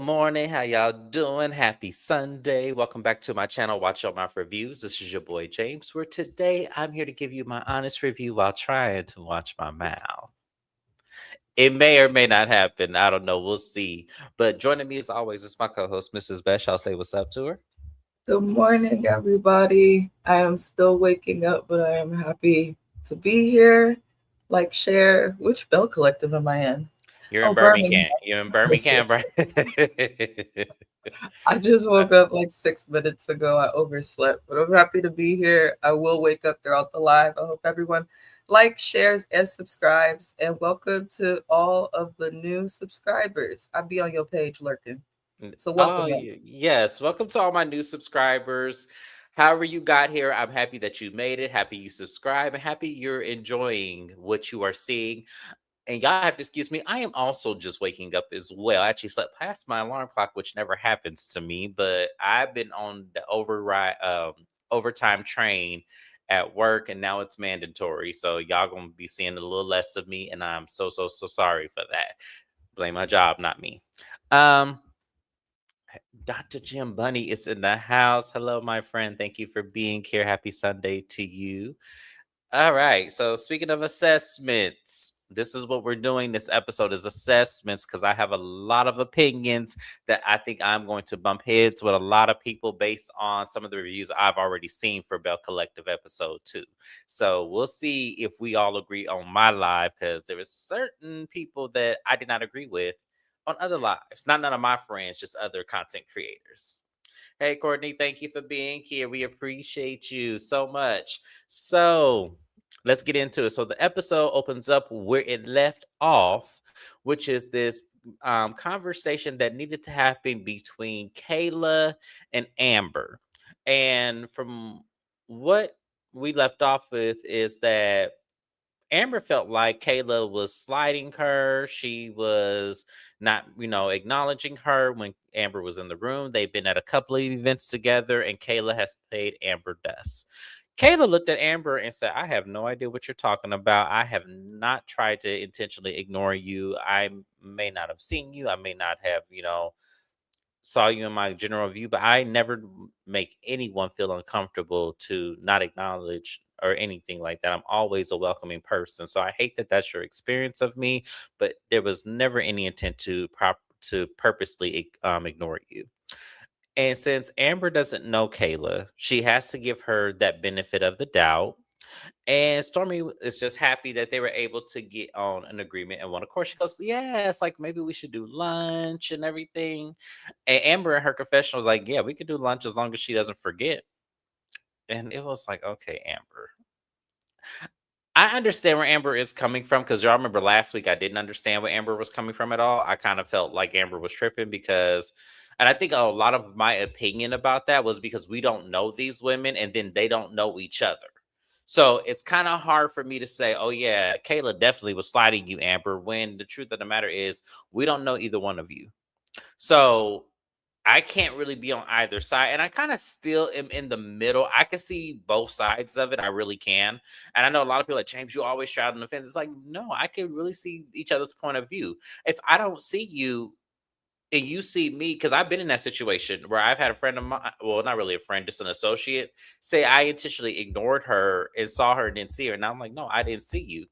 morning. How y'all doing? Happy Sunday. Welcome back to my channel, WatchYoMouthReviews. This is your boy James, where today I'm here to give you my honest review while trying to watch my mouth. It may or may not happen. I don't know. We'll see. But joining me as always is my co-host, Mrs. Besh. I'll say what's up to her. Good morning, everybody. I am still waking up, but I am happy to be here. Like, share. Which Belle Collective am I in? You're in Oh, Birmingham. Birmingham. You're in Birmingham, right? I just woke up like 6 minutes ago. I overslept, but I'm happy to be here. I will wake up throughout the live. I hope everyone likes, shares, and subscribes. And welcome to all of the new subscribers. I'll be on your page lurking. So welcome, Oh, y'all. yes. Welcome to all my new subscribers. However, you got here, I'm happy that you made it. Happy you subscribe and happy you're enjoying what you are seeing. And y'all have to excuse me. I am also just waking up as well. I actually slept past my alarm clock, which never happens to me, but I've been on the overtime train at work, and now it's mandatory. So y'all gonna be seeing a little less of me, and I'm so sorry for that. Blame my job, not me. Um, Dr. Jim Bunny is in the house. Hello, my friend. Thank you for being here. Happy Sunday to you. All right. So, speaking of assessments, this is what we're doing. This episode is assessments because I have a lot of opinions that I think I'm going to bump heads with a lot of people based on some of the reviews I've already seen for Belle Collective episode 2. So, we'll see if we all agree on my live because there are certain people that I did not agree with on other lives. Not none of my friends, just other content creators. Hey, Courtney, thank you for being here. We appreciate you so much. So, let's get into it. So, the episode opens up where it left off, which is this conversation that needed to happen between Kayla and Amber. And from what we left off with is that Amber felt like Kayla was sliding her. She was not, acknowledging her when Amber was in the room. They've been at a couple of events together, and Kayla has played Amber dust. Kayla looked at Amber and said, I have no idea what you're talking about. I have not tried to intentionally ignore you. I may not have seen you. I may not have, saw you in my general view, but I never make anyone feel uncomfortable to not acknowledge or anything like that. I'm always a welcoming person. So I hate that that's your experience of me, but there was never any intent to purposely ignore you. And since Amber doesn't know Kayla, she has to give her that benefit of the doubt. And Stormy is just happy that they were able to get on an agreement and one accord. She goes, yeah, it's like maybe we should do lunch and everything. And Amber in her confession was like, yeah, we could do lunch as long as she doesn't forget. And it was like, okay, Amber. I understand where Amber is coming from because y'all remember last week I didn't understand where Amber was coming from at all. I kind of felt like Amber was tripping because, and I think a lot of my opinion about that was because we don't know these women and then they don't know each other. So it's kind of hard for me to say, oh, yeah, Kayla definitely was sliding you, Amber, when the truth of the matter is we don't know either one of you. So I can't really be on either side. And I kind of still am in the middle. I can see both sides of it. I really can. And I know a lot of people like, James, you always shout on the fence. It's like, no, I can really see each other's point of view. If I don't see you, and you see me, because I've been in that situation where I've had a friend of mine, well, not really a friend, just an associate, say I intentionally ignored her and saw her and didn't see her. And I'm like, no, I didn't see you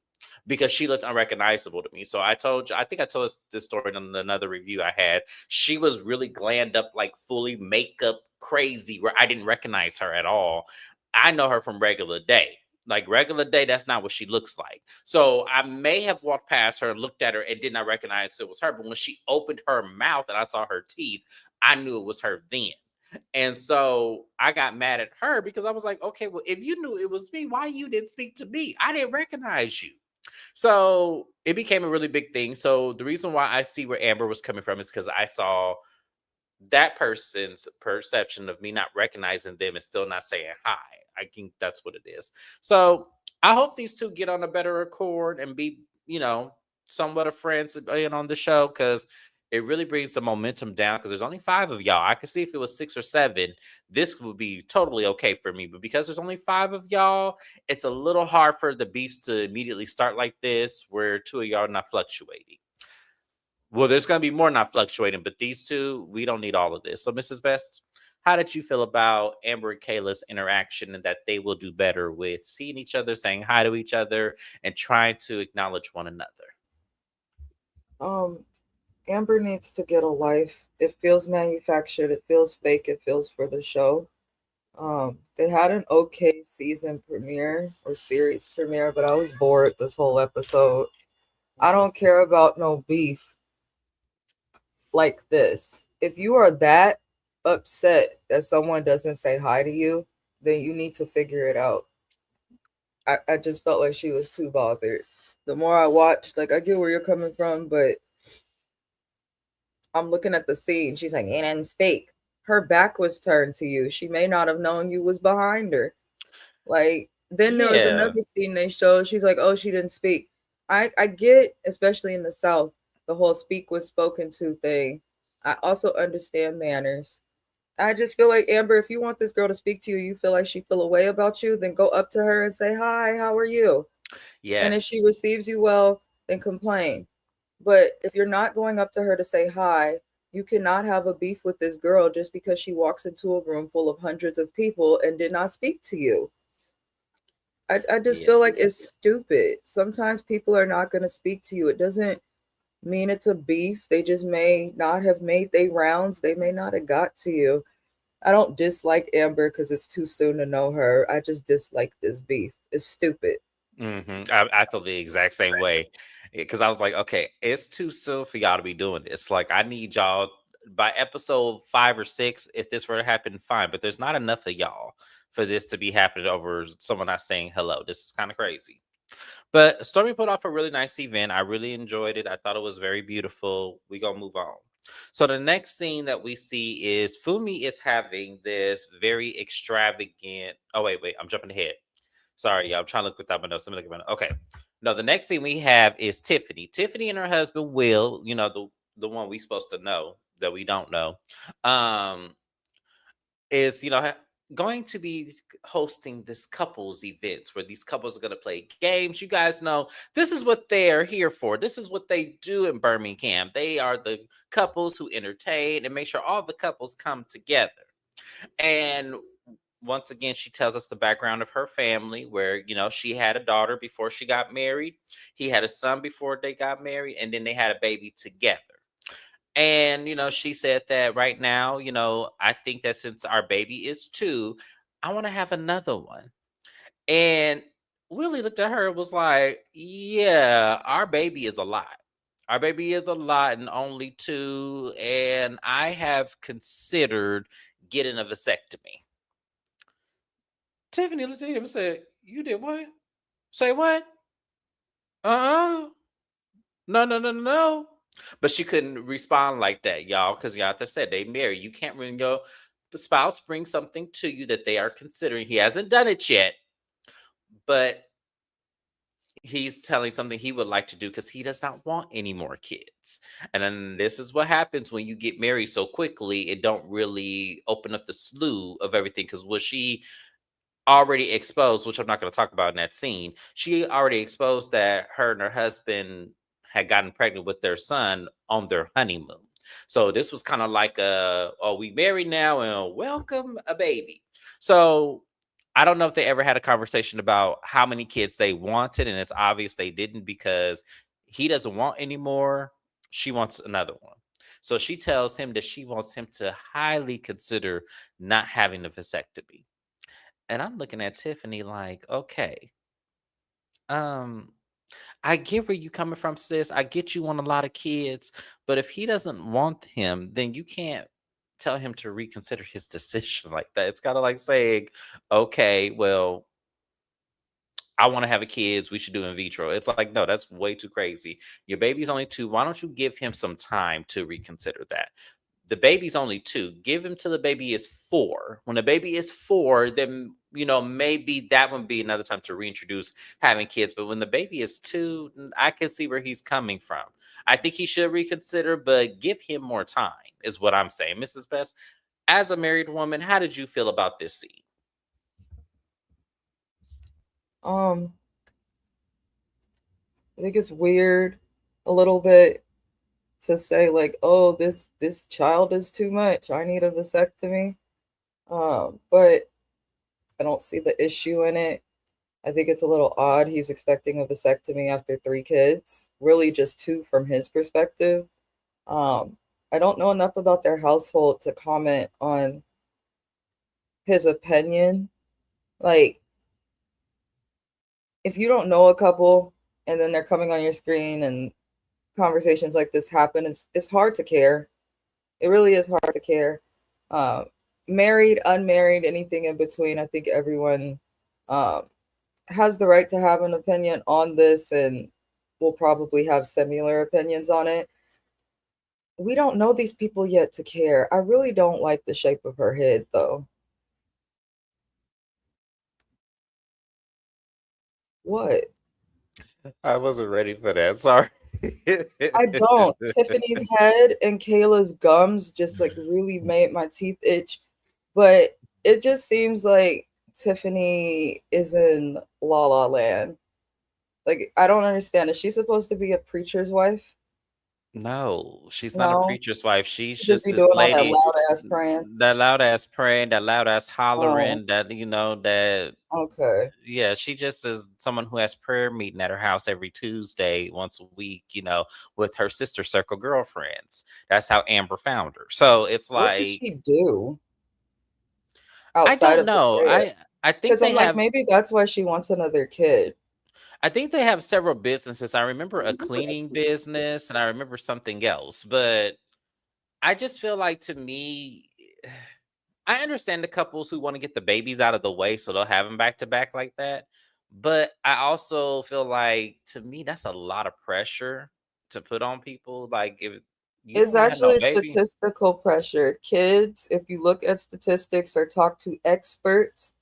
because she looked unrecognizable to me. So I told you, I think I told us this story in another review I had. She was really glammed up, like fully makeup crazy, where I didn't recognize her at all. I know her from regular day. Like regular day, that's not what she looks like. So I may have walked past her and looked at her and did not recognize it was her. But when she opened her mouth and I saw her teeth, I knew it was her then. And so I got mad at her because I was like, okay, well, if you knew it was me, why you didn't speak to me? I didn't recognize you. So it became a really big thing. So the reason why I see where Amber was coming from is because I saw that person's perception of me not recognizing them and still not saying hi. I think that's what it is. So I hope these two get on a better accord and be, somewhat of friends being on the show because it really brings the momentum down because there's only 5 of y'all. I could see if it was 6 or 7, this would be totally okay for me. But because there's only 5 of y'all, it's a little hard for the beefs to immediately start like this where 2 of y'all are not fluctuating. Well, there's going to be more not fluctuating, but these two, we don't need all of this. So, Mrs. Best, how did you feel about Amber and Kayla's interaction and that they will do better with seeing each other, saying hi to each other, and trying to acknowledge one another? Um, Amber needs to get a life. It feels manufactured. It feels fake. It feels for the show. They had an okay season premiere or series premiere, but I was bored this whole episode. I don't care about no beef like this. If you are that upset that someone doesn't say hi to you, then you need to figure it out. I just felt like she was too bothered. The more I watched, like I get where you're coming from, but I'm looking at the scene. She's like, and didn't speak. Her back was turned to you. She may not have known you was behind her. Like then there was Yeah. another scene they showed. She's like, oh, she didn't speak. I get, especially in the South, the whole speak was spoken to thing. I also understand manners. I just feel like Amber, if you want this girl to speak to you, you feel like she feel a way about you, then go up to her and say, hi, how are you? And if she Yes. receives you well, then complain. But if you're not going up to her to say hi, you cannot have a beef with this girl just because she walks into a room full of hundreds of people and did not speak to you. I just Yeah. feel like it's stupid. Sometimes people are not going to speak to you. It doesn't mean it's a beef. They just may not have made their rounds. They may not have got to you. I don't dislike Amber because it's too soon to know her. I just dislike this beef. It's stupid. I feel the exact same way because I was like, okay, it's too soon for y'all to be doing this. Like, I need y'all by episode 5 or 6. If this were to happen, fine, but there's not enough of y'all for this to be happening over someone not saying hello. This is kind of crazy. But Stormy put off a really nice event. I really enjoyed it. I thought it was very beautiful. We gonna move on. So the next thing that we see is Fumi is having this very extravagant. Oh wait, I'm jumping ahead. Sorry, y'all. I'm trying to look without my notes. Let me look at my notes. Okay. No, the next thing we have is Tiffany. Tiffany and her husband Will, the one we supposed to know that we don't know, um, is going to be hosting this couples events where these couples are going to play games. You guys know this is what they're here for. This is what they do in Birmingham. They are the couples who entertain and make sure all the couples come together. And once again, she tells us the background of her family, where she had a daughter before she got married. He had a son before they got married, and then they had a baby together. And she said that right now, I think that since our baby is 2, I want to have another one. And Willie looked at her and was like, yeah, our baby is a lot. Our baby is a lot and only 2, and I have considered getting a vasectomy. Tiffany looked at him and said, "You did what? Say what? Uh-uh. No, no, no, no, no." But she couldn't respond like that, y'all, because y'all, like I said, they married. You can't really go. The spouse brings something to you that they are considering. He hasn't done it yet, but he's telling something he would like to do because he does not want any more kids. And then this is what happens when you get married so quickly. It don't really open up the slew of everything, because what she already exposed, which I'm not going to talk about in that scene, she already exposed that her and her husband had gotten pregnant with their son on their honeymoon. So this was kind of like oh, we married now and welcome a baby. So I don't know if they ever had a conversation about how many kids they wanted, and it's obvious they didn't, because he doesn't want any more. She wants another one. So she tells him that she wants him to highly consider not having a vasectomy. And I'm looking at Tiffany like, okay, um, I get where you coming from, sis. I get you want a lot of kids, but if he doesn't want him, then you can't tell him to reconsider his decision like that. It's kind of like saying, okay, well, I want to have a kids. We should do in vitro. It's like, no, that's way too crazy. Your baby's only 2. Why don't you give him some time to reconsider that? The baby's only 2. Give him till the baby is 4. When the baby is 4, then maybe that would be another time to reintroduce having kids. But when the baby is 2, I can see where he's coming from. I think he should reconsider, but give him more time, is what I'm saying. Mrs. Best, as a married woman, how did you feel about this scene? I think it's weird a little bit to say like, oh, this child is too much. I need a vasectomy. But I don't see the issue in it. I think it's a little odd. He's expecting a vasectomy after 3 kids, really just two from his perspective. Um, I don't know enough about their household to comment on his opinion. Like, if you don't know a couple and then they're coming on your screen and conversations like this happen, it's hard to care. It really is hard to care. Um, Married, unmarried, anything in between, I think everyone um, has the right to have an opinion on this and will probably have similar opinions on it. We don't know these people yet to care. I really don't like the shape of her head, though. What? I wasn't ready for that. Sorry. I don't. Tiffany's head and Kayla's gums just like really made my teeth itch. But it just seems like Tiffany is in La La Land. Like, I don't understand. Is she supposed to be a preacher's wife? No, she's not a No. preacher's wife. She's She just just be this doing all that lady, loud ass praying. that loud ass praying, that loud ass Oh, hollering, that that okay. yeah, she just is someone who has prayer meeting at her house every Tuesday, once a week, with her sister circle girlfriends. That's how Amber found her. So it's What does like she do I outside don't of the know. prayer? I think Because they I'm like, have maybe that's why she wants another kid. I think they have several businesses. I remember a cleaning business and I remember something else, but I just feel like to me, I understand the couples who want to get the babies out of the way so they'll have them back to back like that. But I also feel like to me, that's a lot of pressure to put on people. Like, if you don't It's want to have no actually baby, statistical pressure. Kids, if you look at statistics or talk to experts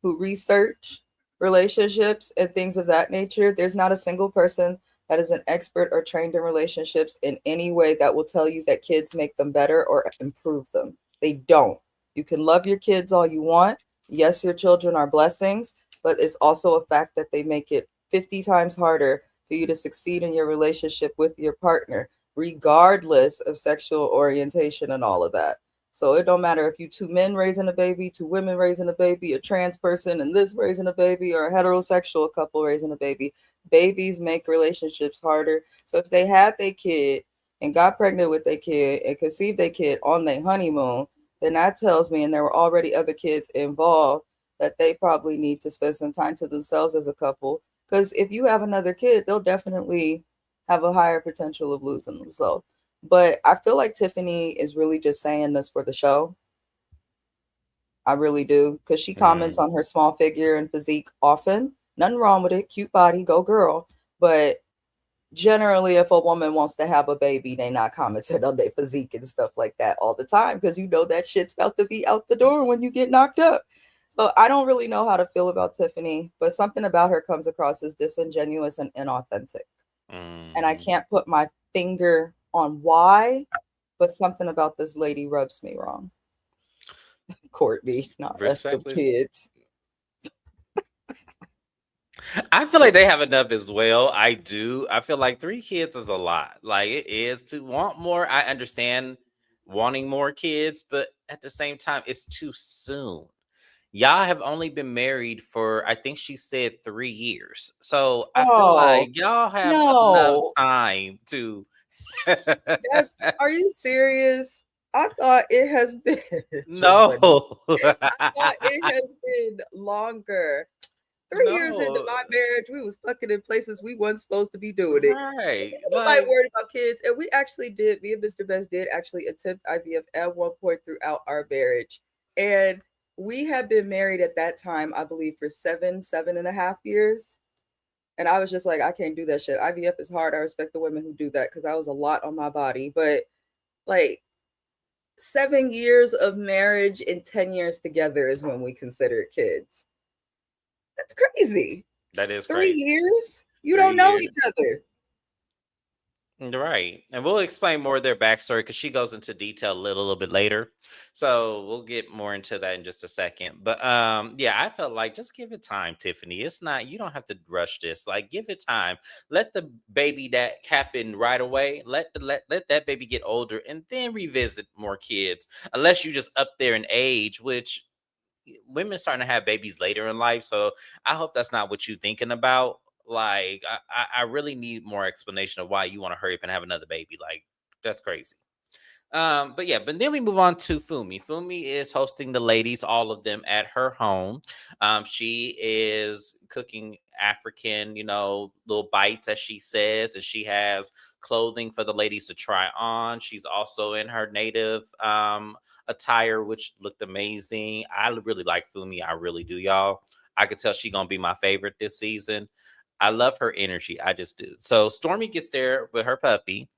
who research relationships and things of that nature, there's not a single person that is an expert or trained in relationships in any way that will tell you that kids make them better or improve them. They don't. You can love your kids all you want. Yes, your children are blessings, but it's also a fact that they make it 50 times harder for you to succeed in your relationship with your partner, regardless of sexual orientation and all of that. So it don't matter if you two men raising a baby, two women raising a baby, a trans person and this raising a baby, or a heterosexual couple raising a baby. Babies make relationships harder. So if they had their kid and got pregnant with their kid and conceived their kid on their honeymoon, then that tells me, and there were already other kids involved, that they probably need to spend some time to themselves as a couple. Because if you have another kid, they'll definitely have a higher potential of losing themselves. But I feel like Tiffany is really just saying this for the show. I really do. Because she comments mm, on her small figure and physique often. Nothing wrong with it. Cute body, go girl. But generally, if a woman wants to have a baby, they not commenting on their physique and stuff like that all the time. Because you know that shit's about to be out the door when you get knocked up. So I don't really know how to feel about Tiffany. But something about her comes across as disingenuous and inauthentic. And I mhm. can't put my finger on why, but something about this lady rubs me wrong. Courtney, not us, the Respectfully, kids. I feel like they have enough as well. I do. I feel like 3 kids is a lot. Like, it is to want more. I understand wanting more kids, but at the same time, it's too soon. Y'all have only been married for, I think she said, 3 years. So I feel Oh, like y'all have enough no. time to. That's, are you serious? I thought it has been, Joe Budden. No. I thought it has been longer. 3 years into No. my marriage, we was fucking in places we weren't supposed to be doing it. Right. Nobody Like, worried about kids. And we actually did, me and Mr. Best did actually attempt IVF at one point throughout our marriage. And we had been married at that time, I believe, for 7.5 years. And I was just like, I can't do that shit. IVF is hard. I respect the women who do that because I was a lot on my body. But like 7 years of marriage and 10 years together is when we consider kids. That's crazy. that is Three crazy. years? You Three don't know years. each other. Right. And we'll explain more of their backstory because she goes into detail little bit later. So we'll get more into that in just a second. But yeah, I felt like just give it time, Tiffany. It's not you don't have to rush this. Like give it time. Let the baby that happen right away. Let that baby get older and then revisit more kids. Unless you just up there in age, which women starting to have babies later in life. So I hope that's not what you thinking about. Like I really need more explanation of why you want to hurry up and have another baby. Like that's crazy. But yeah, but then we move on to Fumi. Fumi is hosting the ladies, all of them at her home. She is cooking African, little bites, as she says, and she has clothing for the ladies to try on. She's also in her native attire, which looked amazing. I really like Fumi. I really do, y'all. I could tell she's gonna be my favorite this season. I love her energy. I just do. So Stormy gets there with her puppy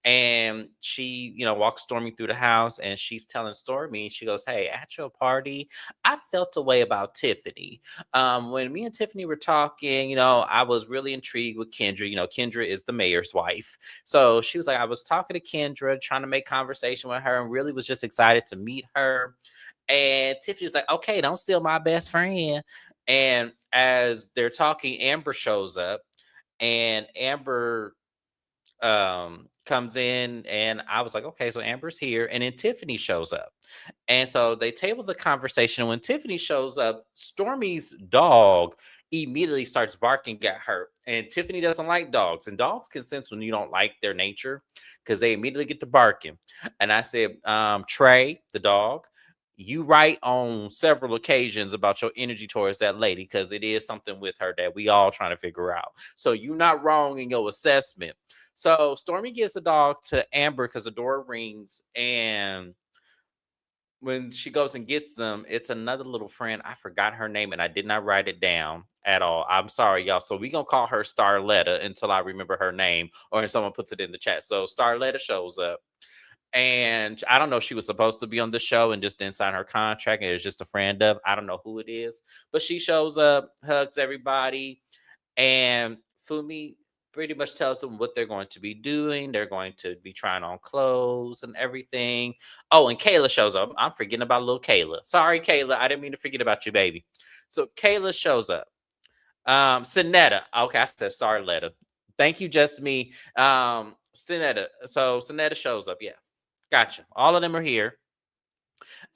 and she walks Stormy through the house and she's telling Stormy, she goes, hey, at your party I felt a way about Tiffany. When me and Tiffany were talking, I was really intrigued with Kendra. Kendra is the mayor's wife, so she was like, I was talking to Kendra, trying to make conversation with her and really was just excited to meet her. And Tiffany was like, okay, don't steal my best friend. And as they're talking, Amber shows up, and Amber comes in, and I was like, okay, so Amber's here, and then Tiffany shows up, and so they table the conversation. When Tiffany shows up, Stormy's dog immediately starts barking at her, and Tiffany doesn't like dogs, and dogs can sense when you don't like their nature because they immediately get to barking. And I said, Trey, the dog, you write on several occasions about your energy towards that lady because it is something with her that we all trying to figure out. So you're not wrong in your assessment. So Stormy gives the dog to Amber because the door rings, and when she goes and gets them, it's another little friend. I forgot her name and I did not write it down at all. I'm sorry, y'all. So we gonna call her Starletta until I remember her name or if someone puts it in the chat. So Starletta shows up. And I don't know if she was supposed to be on the show and just didn't sign her contract and it's just a friend of. I don't know who it is. But she shows up, hugs everybody, and Fumi pretty much tells them what they're going to be doing. They're going to be trying on clothes and everything. Oh, and Kayla shows up. I'm forgetting about little Kayla. Sorry, Kayla. I didn't mean to forget about you, baby. So Kayla shows up. Sinetta. Okay, I said sorry, Letta. Thank you, just me. Sinetta. So Sinetta shows up. Yeah. Gotcha. All of them are here.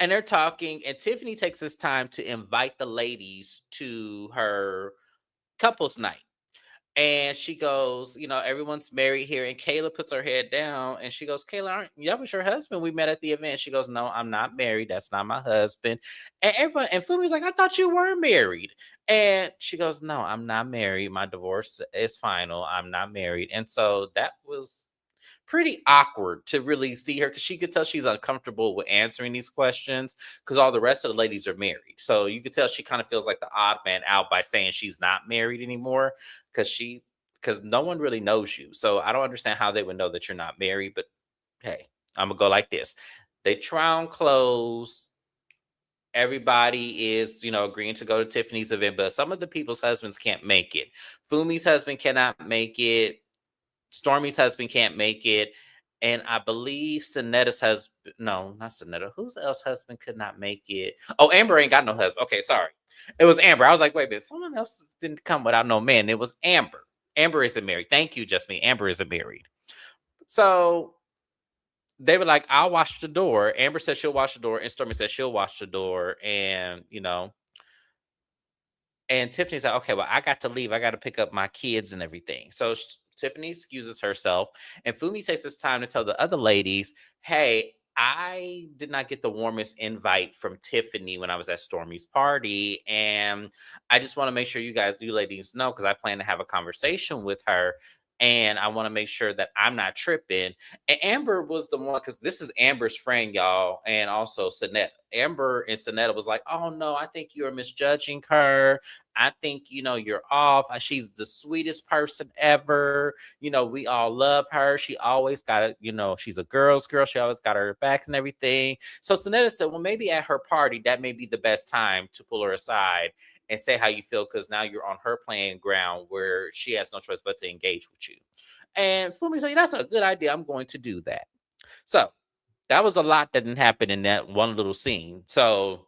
And they're talking, and Tiffany takes this time to invite the ladies to her couples night. And she goes, everyone's married here. And Kayla puts her head down and she goes, Kayla, that was your husband we met at the event. She goes, no, I'm not married. That's not my husband. And everyone, and Fumi's like, I thought you were married. And she goes, no, I'm not married. My divorce is final. I'm not married. And so that was pretty awkward to really see her because she could tell she's uncomfortable with answering these questions because all the rest of the ladies are married. So you could tell she kind of feels like the odd man out by saying she's not married anymore because no one really knows you. So I don't understand how they would know that you're not married. But hey, I'm gonna go like this. They try on clothes. Everybody is, agreeing to go to Tiffany's event, but some of the people's husbands can't make it. Fumi's husband cannot make it. Stormy's husband can't make it. And I believe Sinetta's husband, no, not Sinetta. Whose else husband could not make it? Oh, Amber ain't got no husband. Okay, sorry. It was Amber. I was like, wait a minute, someone else didn't come without no man. It was Amber. Amber isn't married. Thank you, just me. Amber isn't married. So they were like, I'll watch the door. Amber said she'll watch the door, and Stormy said she'll watch the door. And Tiffany's like, okay, well, I got to leave. I got to pick up my kids and everything. So Tiffany excuses herself, and Fumi takes this time to tell the other ladies, hey, I did not get the warmest invite from Tiffany when I was at Stormy's party. And I just want to make sure you ladies know, because I plan to have a conversation with her. And I want to make sure that I'm not tripping. And Amber was the one, because this is Amber's friend, y'all, and also Sinetta. Amber and Sinetta was like, oh no, I think you're misjudging her. I think, you're off. She's the sweetest person ever. We all love her. She always got it. She's a girl's girl. She always got her backs and everything. So Sinetta said, well, maybe at her party, that may be the best time to pull her aside and say how you feel, because now you're on her playing ground where she has no choice but to engage with you. And Fumi said, that's a good idea. I'm going to do that. So that was a lot that didn't happen in that one little scene. So,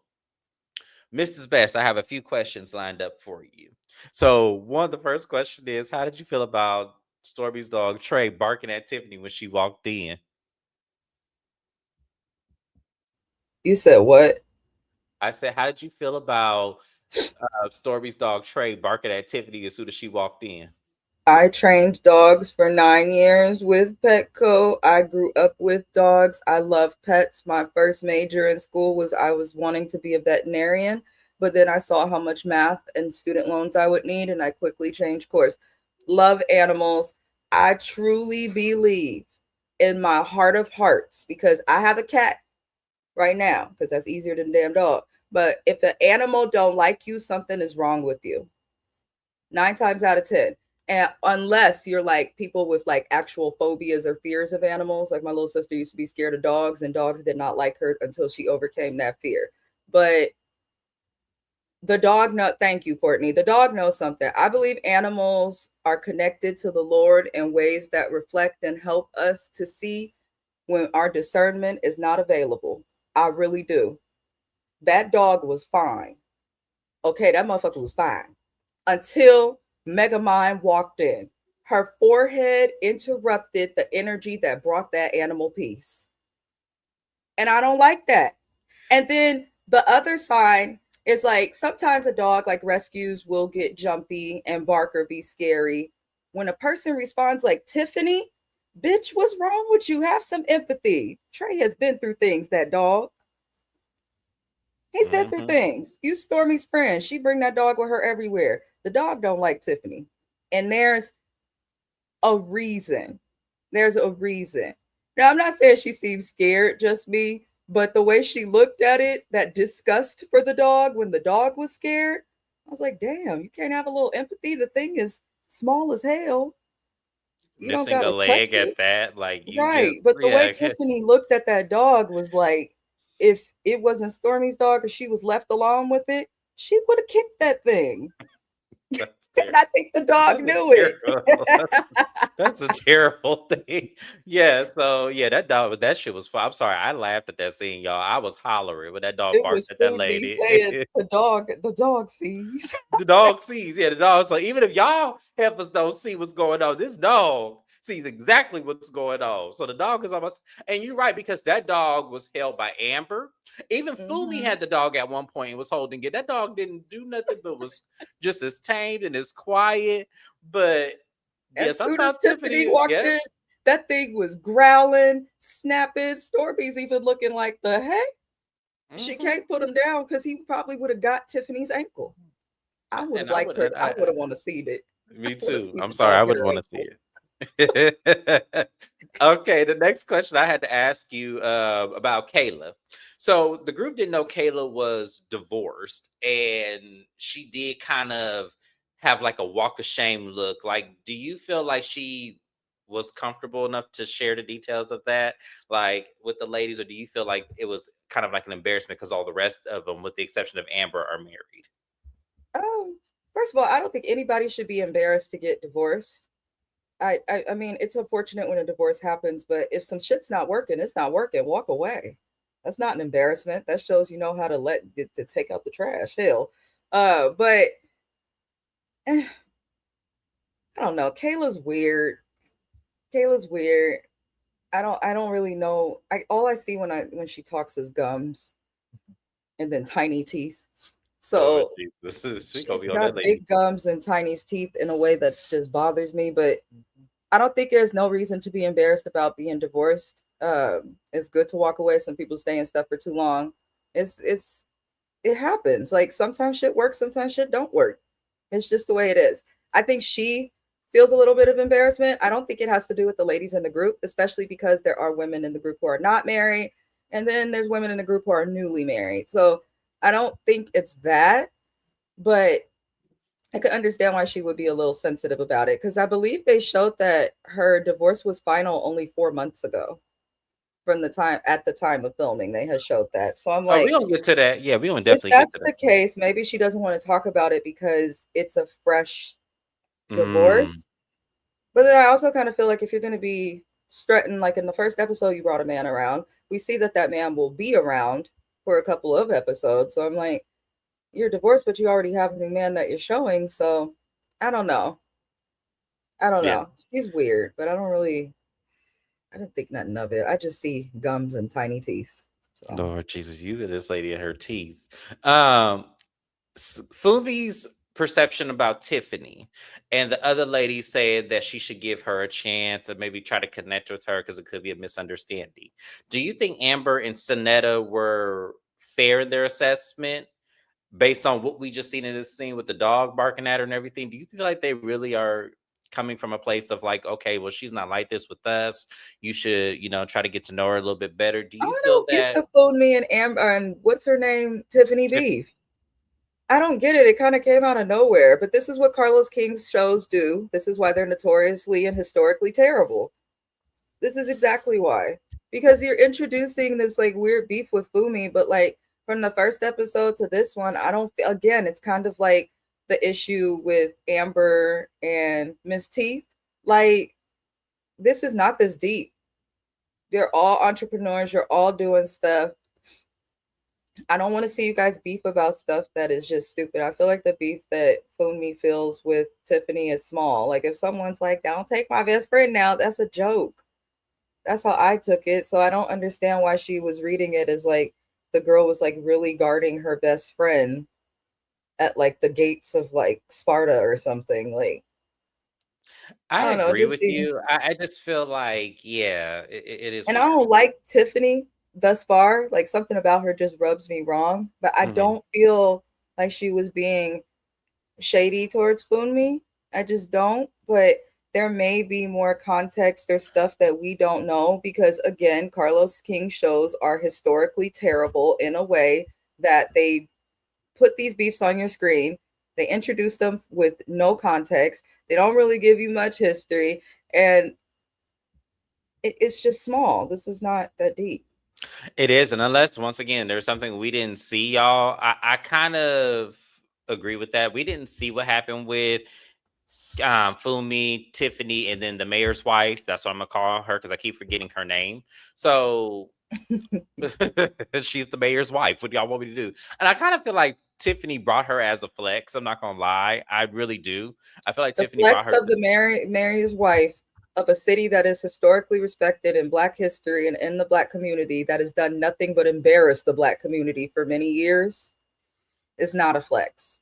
Mrs. Best, I have a few questions lined up for you. So, one of the first question is, how did you feel about Stormy's dog Trey barking at Tiffany when she walked in? You said what? I said, how did you feel about Stormy's dog Trey barking at Tiffany as soon as she walked in? I trained dogs for 9 years with Petco. I grew up with dogs. I love pets. My first major in school was I was wanting to be a veterinarian, but then I saw how much math and student loans I would need, and I quickly changed course. Love animals. I truly believe in my heart of hearts because I have a cat right now because that's easier than a damn dog. But if an animal don't like you, something is wrong with you. 9 times out of 10. And unless you're like people with like actual phobias or fears of animals, like my little sister used to be scared of dogs, and dogs did not like her until she overcame that fear. But the dog know thank you, Courtney. The dog knows something. I believe animals are connected to the Lord in ways that reflect and help us to see when our discernment is not available. I really do. That dog was fine. Okay, that motherfucker was fine. Until Megamind walked in. Her forehead interrupted the energy that brought that animal peace. And I don't like that. And then the other sign is like sometimes a dog like rescues will get jumpy and bark or be scary. When a person responds like Tiffany, bitch, what's wrong with you? Have some empathy. Trey has been through things, that dog. He's been through Mm-hmm. things. You Stormy's friend. She bring that dog with her everywhere. The dog don't like Tiffany. And there's a reason. There's a reason. Now, I'm not saying she seems scared, just me, but the way she looked at it, that disgust for the dog when the dog was scared, I was like, damn, you can't have a little empathy. The thing is small as hell. You don't Missing got a to touch leg it. at that. Like, you just, Right. But the way yeah. Tiffany looked at that dog was like, if it wasn't Stormy's dog or she was left alone with it, she would have kicked that thing. That's And terrible. I think the dog That's a knew it. terrible. That's a terrible thing. Yeah. So yeah, that dog, that shit was fun. I'm sorry, I laughed at that scene, y'all. I was hollering when that dog It barked was at that Food Me lady. saying the dog sees. The dog sees, yeah, the dog. So even if y'all heifers don't see what's going on, this dog sees exactly what's going on. So the dog is almost, and you're right, because that dog was held by Amber. Even Fumi Mm-hmm. had the dog at one point and was holding it. That dog didn't do nothing but was just as tamed and as quiet. But yeah, As soon as sometimes Tiffany Tiffany, walked yeah. in, that thing was growling, snapping. Stormy's even looking like the heck. She Hmm. can't put him down because he probably would have got Tiffany's ankle. I would have And I liked would, her. and I would have wanted to see it. I me would have too. seen I'm the sorry, dog I get would her want to see ankle. it. Okay, the next question I had to ask you about Kayla. So the group didn't know Kayla was divorced, and she did kind of have like a walk of shame look. Like, do you feel like she was comfortable enough to share the details of that, like with the ladies, or do you feel like it was kind of like an embarrassment because all the rest of them, with the exception of Amber, are married? Um, First of all, I don't think anybody should be embarrassed to get divorced. I mean, it's unfortunate when a divorce happens, but if some shit's not working, it's not working. Walk away. That's not an embarrassment. That shows you know how to to take out the trash. Hell, but I don't know. Kayla's weird. Kayla's weird. I don't really know. I all I see when she talks is gums and then tiny teeth. Lord So Jesus, she gonna she's be on that got lady. big gums and tiny teeth in a way that just bothers me. But I don't think there's no reason to be embarrassed about being divorced. It's good to walk away. Some people stay in stuff for too long. It's it happens. Like sometimes shit works, sometimes shit don't work. It's just the way it is. I think she feels a little bit of embarrassment. I don't think it has to do with the ladies in the group, especially because there are women in the group who are not married, and then there's women in the group who are newly married. So I don't think it's that, but I could understand why she would be a little sensitive about it because I believe they showed that her divorce was final only 4 months ago from the time at the time of filming. They had showed that. So I'm Oh, we like, gonna get to that. Yeah, we gonna if definitely get that's to the that. case, maybe she doesn't want to talk about it because it's a fresh Mm, divorce. But then I also kind of feel like if you're going to be strutting, like in the first episode, you brought a man around. We see that that man will be around for a couple of episodes. So I'm like, you're divorced, but you already have a new man that you're showing. So I don't know. I don't Yeah. know. She's weird, but I don't think nothing of it. I just see gums and tiny teeth. So Lord Jesus, you get this lady and her teeth. Um, Fumi's perception about Tiffany, and the other lady said that she should give her a chance and maybe try to connect with her because it could be a misunderstanding. Do you think Amber and Sonetta were fair in their assessment based on what we just seen in this scene with the dog barking at her and everything? Do you feel like they really are coming from a place of like, okay, well, she's not like this with us. You should, try to get to know her a little bit better. Do I you feel don't get that? the food me and Amber and what's her name, Tiffany Beef. I don't get it. It kind of came out of nowhere. But this is what Carlos King's shows do. This is why they're notoriously and historically terrible. This is exactly why. Because you're introducing this like weird beef with Fumi, but like from the first episode to this one, I don't feel again, it's kind of like the issue with Amber and Miss Teeth. Like, this is not this deep. You're all entrepreneurs, you're all doing stuff. I don't want to see you guys beef about stuff that is just stupid. I feel like the beef that Fumi feels with Tiffany is small. Like if someone's like, "Don't take my best friend now," that's a joke. That's how I took it. So I don't understand why she was reading it as like the girl was like really guarding her best friend at like the gates of like Sparta or something. Like, I I don't know, agree just with seems. you. I just feel like, yeah, it is And I weird. don't like Tiffany thus far. Like something about her just rubs me wrong. But I Hmm. don't feel like she was being shady towards Funmi. I just don't. But there may be more context or stuff that we don't know because, again, Carlos King shows are historically terrible in a way that they put these beefs on your screen. They introduce them with no context. They don't really give you much history. And it's just small. This is not that deep. It is, and unless once again there's something we didn't see, y'all. I kind of agree with that. We didn't see what happened with Fumi, Tiffany, and then the mayor's wife. That's what I'm gonna call her because I keep forgetting her name. So she's the mayor's wife. What do y'all want me to do? And I kind of feel like Tiffany brought her as a flex. I'm not gonna lie, I really do. I feel like The Tiffany brought flex her. of the mayor's wife of a city that is historically respected in Black history and in the Black community that has done nothing but embarrass the Black community for many years is not a flex.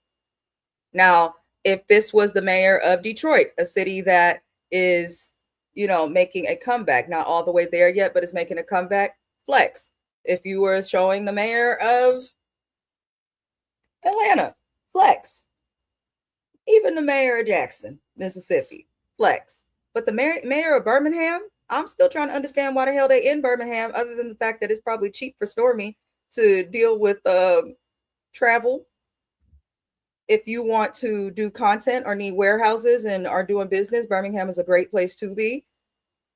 Now, if this was the mayor of Detroit, a city that is, making a comeback, not all the way there yet, but is making a comeback, flex. If you were showing the mayor of Atlanta, flex. Even the mayor of Jackson, Mississippi, flex. But the mayor of Birmingham, I'm still trying to understand why the hell they in Birmingham, other than the fact that it's probably cheap for Stormy to deal with travel. If you want to do content or need warehouses and are doing business, Birmingham is a great place to be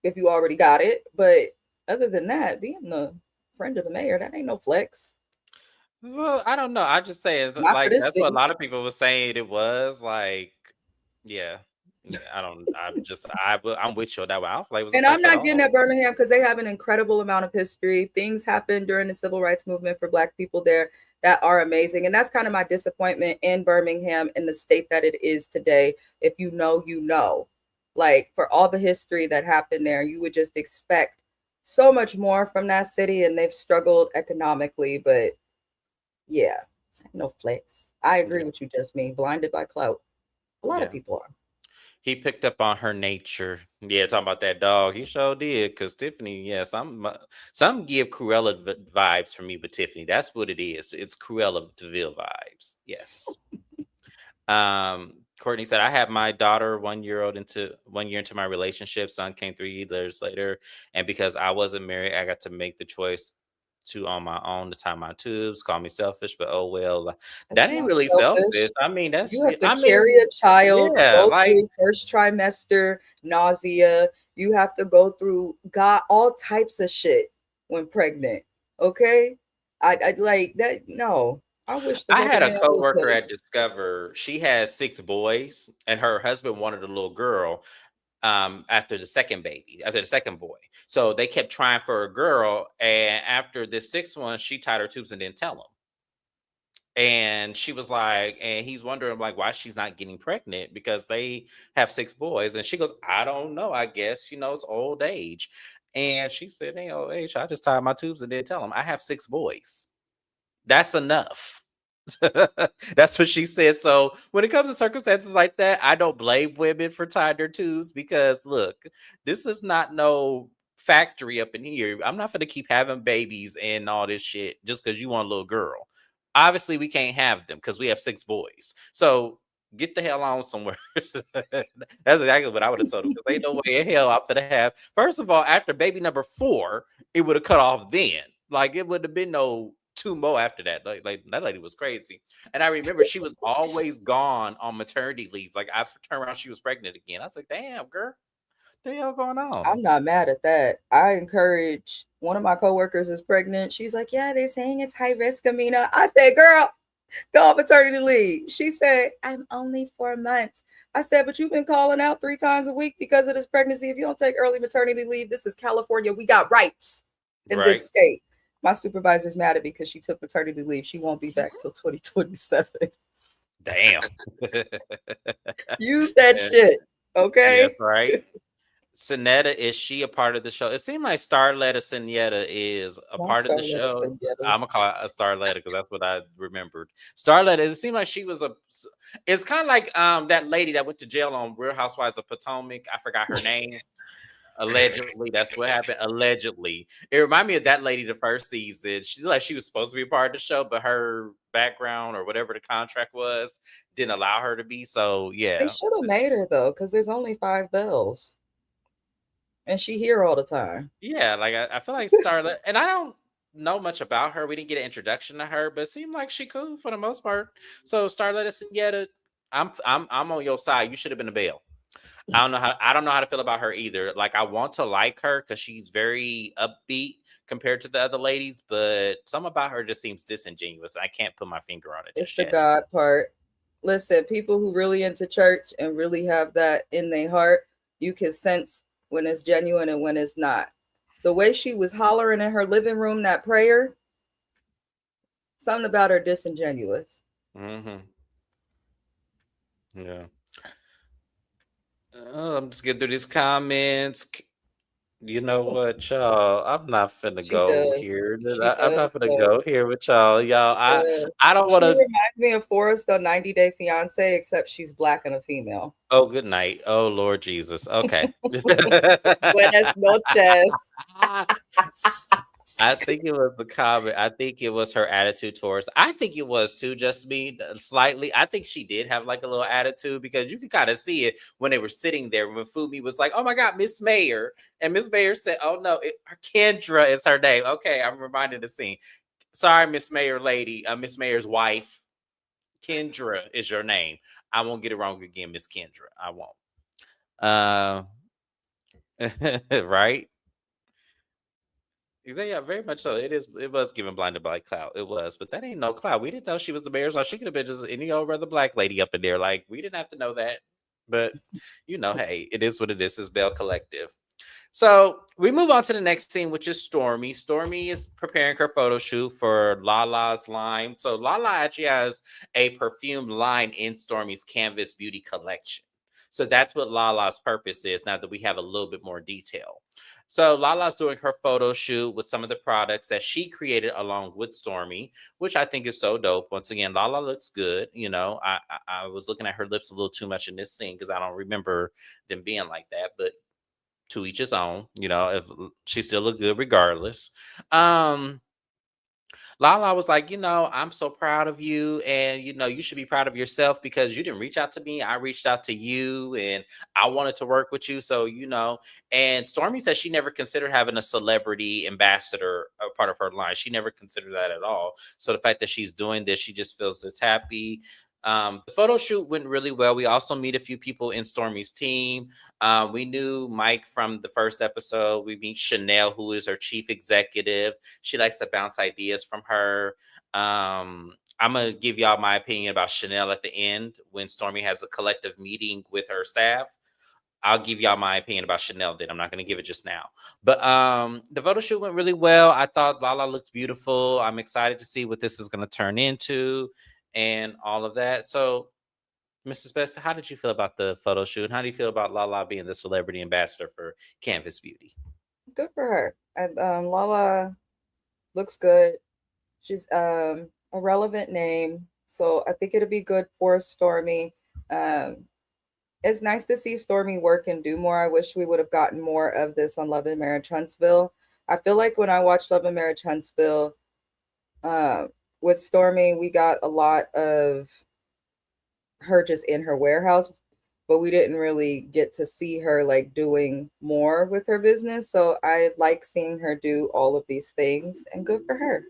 if you already got it. But other than that, being the friend of the mayor, that ain't no flex. Well, I don't know. I just say it's Not for like this that's what a city. lot of people were saying it was like, yeah. I don't. I'm with you on that one. I don't feel like it was a And I'm flex at not getting all. at Birmingham because they have an incredible amount of history. Things happened during the civil rights movement for Black people there that are amazing. And that's kind of my disappointment in Birmingham in the state that it is today. If you know, you know. Like for all the history that happened there, you would just expect so much more from that city. And they've struggled economically. But yeah, no flex. I agree Yeah, with you, just me. Blinded by clout. A lot of yeah. people are. He picked up on her nature. Yeah, talking about that dog. He sure did. Cause Tiffany, yeah, some give Cruella vibes for me with Tiffany. That's what it is. It's Cruella Deville vibes. Yes. Courtney said, I had my daughter 1 year old into 1 year into my relationship. Son came 3 years later. And because I wasn't married, I got to make the choice to on my own to tie my tubes. Call me selfish, but oh well. That's That ain't not really selfish. selfish. I mean, that's You have to I carry mean, a child, yeah, go like through first trimester nausea. You have to go through God all types of shit when pregnant. Okay, I like that. No, I wish the I brother had a man would coworker tell at you. Discover. She had 6 boys, and her husband wanted a little girl. after the second boy. So they kept trying for a girl, and after the sixth one, she tied her tubes and didn't tell him. And she was like, and he's wondering like why she's not getting pregnant because they have six boys. And she goes, I don't know. I guess it's old age. And she said, "Ain't old age. I just tied my tubes and didn't tell him. I have six boys. That's enough." That's what she said. So when it comes to circumstances like that, I don't blame women for tying their tubes because look, this is not no factory up in here. I'm not gonna keep having babies and all this shit just because you want a little girl. Obviously, we can't have them because we have six boys. So get the hell on somewhere. That's exactly what I would have told him because ain't no way in hell I'm gonna have. First of all, after baby number 4, it would have cut off then. Like it would have been no two more after that. Like that lady was crazy. And I remember she was always gone on maternity leave. Like I turned around, she was pregnant again. I was like, damn, girl, what the hell going on? I'm not mad at that. I encourage one of my coworkers is pregnant. She's like, yeah, they're saying it's high risk, Amina. I said, girl, go on maternity leave. She said, I'm only 4 months. I said, but you've been calling out 3 times a week because of this pregnancy. If you don't take early maternity leave, this is California. We got rights in Right. this state. My supervisor's mad at me because she took maternity leave. She won't be back till 2027. Damn. Use that Yeah. shit. Yes, Okay. right. Sinetta, is she a part of the show? It seemed like Starletta Sinetta is a Not part of the starting at show. Senora. I'm gonna call it a Starletta because that's what I remembered. Starletta, it seemed like she was it's kind of like that lady that went to jail on Real Housewives of Potomac. I forgot her name. Allegedly, that's what happened. Allegedly, it reminded me of that lady the first season. She like she was supposed to be a part of the show, but her background or whatever the contract was didn't allow her to be. So They yeah, should have made her though, because there's only 5 bells, and she here all the time. yeah. Like I feel like Starlet, and I don't know much about her. We didn't get an introduction to her, but it seemed like she cool for the most part. So Starlet Sinetta, I'm on your side. You should have been a Belle. I don't know how to feel about her either. Like I want to like her because she's very upbeat compared to the other ladies, but some about her just seems disingenuous. I can't put my finger on it It's just the yet. God part. Listen, people who really into church and really have that in their heart, you can sense when it's genuine and when it's not. The way she was hollering in her living room that prayer, something about her disingenuous. Hmm. Yeah. I'm just getting through these comments. You know what, y'all? I'm not finna She go does. here. She I'm not does finna though. go here with y'all. Y'all, Yeah. I don't want She to. reminds me of Forrest on 90 Day Fiance, except she's black and a female. Oh, good night. Oh, Lord Jesus. Okay. Buenas noches. I think it was the comment. I think it was her attitude towards. I think it was too, just me slightly. I think she did have like a little attitude because you could kind of see it when they were sitting there. When Fumi was like, "Oh my God, Miss Mayor," and Miss Mayor said, "Oh no, Kendra is her name." Okay, I'm reminded the scene. Sorry, Miss Mayor lady, Miss Mayor's wife. Kendra is your name. I won't get it wrong again, Miss Kendra. I won't. Right? Yeah, very much so. It is. It was given blinded by cloud. It was, but that ain't no cloud. We didn't know she was the mayor's wife. She could have been just any old other black lady up in there. Like we didn't have to know that. But hey, it is what it is. It's Belle Collective. So we move on to the next scene, which is Stormy. Stormy is preparing her photo shoot for Lala's line. So Lala actually has a perfume line in Stormy's Canvas Beauty collection. So that's what Lala's purpose is now that we have a little bit more detail. So Lala's doing her photo shoot with some of the products that she created along with Stormy, which I think is so dope. Once again, Lala looks good. I was looking at her lips a little too much in this scene because I don't remember them being like that, but to each his own. If she still look good regardless. Um, Lala was like, I'm so proud of you, and you should be proud of yourself because you didn't reach out to me. I reached out to you, and I wanted to work with you. So, and Stormy said she never considered having a celebrity ambassador a part of her line. She never considered that at all. So the fact that she's doing this, she just feels this happy. The photo shoot went really well. We also meet a few people in Stormy's team. We knew Mike from the first episode. We meet Chanel, who is her chief executive. She likes to bounce ideas from her. I'm going to give y'all my opinion about Chanel at the end when Stormy has a collective meeting with her staff. I'll give y'all my opinion about Chanel then. I'm not going to give it just now. But the photo shoot went really well. I thought Lala looked beautiful. I'm excited to see what this is going to turn into and all of that. So, Mrs. Best, how did you feel about the photo shoot? And how do you feel about Lala being the celebrity ambassador for Canvas Beauty? Good for her. And Lala looks good. She's a relevant name, so I think it'll be good for Stormy. Um, it's nice to see Stormy work and do more. I wish we would have gotten more of this on Love and Marriage Huntsville. I feel like when I watched Love and Marriage Huntsville, uh, with Stormy, we got a lot of her just in her warehouse, but we didn't really get to see her like doing more with her business. So I like seeing her do all of these things, and good for her.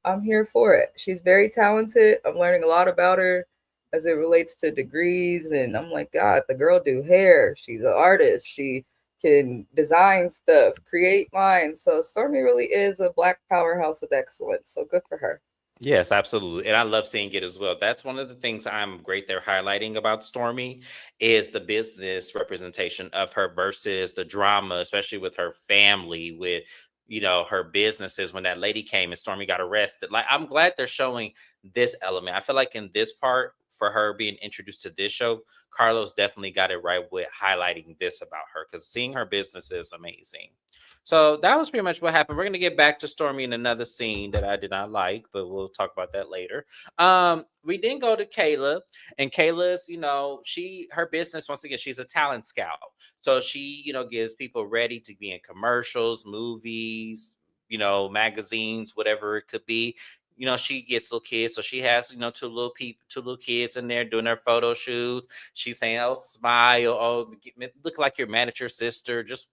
I'm here for it. She's very talented. I'm learning a lot about her as it relates to degrees, and I'm like, God, the girl do hair. She's an artist. She can design stuff, create lines. So Stormy really is a black powerhouse of excellence. So good for her. Yes, absolutely. And I love seeing it as well. That's one of the things I'm great they're highlighting about Stormy is the business representation of her versus the drama, especially with her family, with her businesses when that lady came and Stormy got arrested. Like I'm glad they're showing this element. I feel like in this part for her being introduced to this show, Carlos definitely got it right with highlighting this about her because seeing her business is amazing. So that was pretty much what happened. We're gonna get back to Stormy in another scene that I did not like, but we'll talk about that later. We didn't go to Kayla, and Kayla's, her business once again, she's a talent scout. So she, gives people ready to be in commercials, movies, magazines, whatever it could be. She gets little kids, so she has, two little kids in there doing their photo shoots. She's saying, "Oh, smile, oh, look like you're mad at your sister." Just